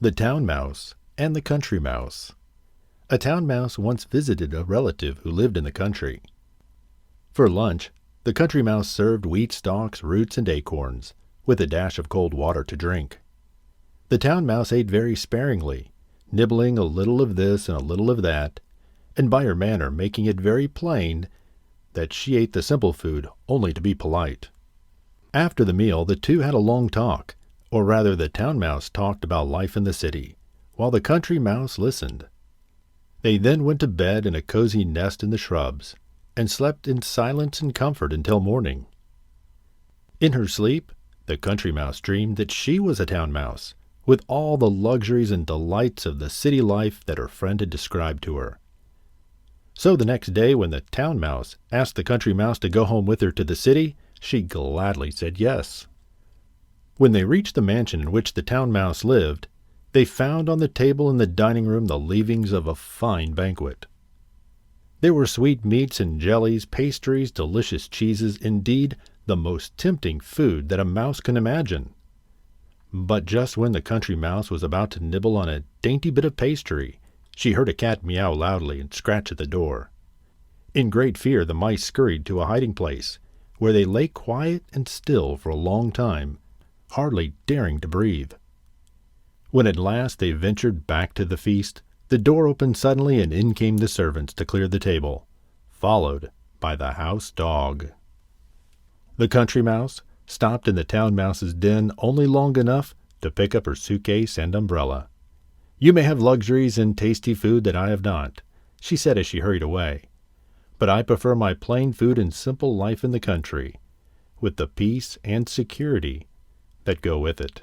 The Town Mouse and the Country Mouse. A town mouse once visited a relative who lived in the country. For lunch, the country mouse served wheat stalks, roots, and acorns, with a dash of cold water to drink. The town mouse ate very sparingly, nibbling a little of this and a little of that, and by her manner making it very plain that she ate the simple food only to be polite. After the meal, the two had a long talk, or rather the town mouse talked about life in the city, while the country mouse listened. They then went to bed in a cozy nest in the shrubs, and slept in silence and comfort until morning. In her sleep, the country mouse dreamed that she was a town mouse, with all the luxuries and delights of the city life that her friend had described to her. So the next day, when the town mouse asked the country mouse to go home with her to the city, she gladly said yes. When they reached the mansion in which the town mouse lived, they found on the table in the dining room the leavings of a fine banquet. There were sweet meats and jellies, pastries, delicious cheeses, indeed, the most tempting food that a mouse can imagine. But just when the country mouse was about to nibble on a dainty bit of pastry, she heard a cat meow loudly and scratch at the door. In great fear, the mice scurried to a hiding place, where they lay quiet and still for a long time, hardly daring to breathe. When at last they ventured back to the feast, the door opened suddenly and in came the servants to clear the table, followed by the house dog. The country mouse stopped in the town mouse's den only long enough to pick up her suitcase and umbrella. "You may have luxuries and tasty food that I have not," she said as she hurried away, "but I prefer my plain food and simple life in the country, with the peace and security that go with it."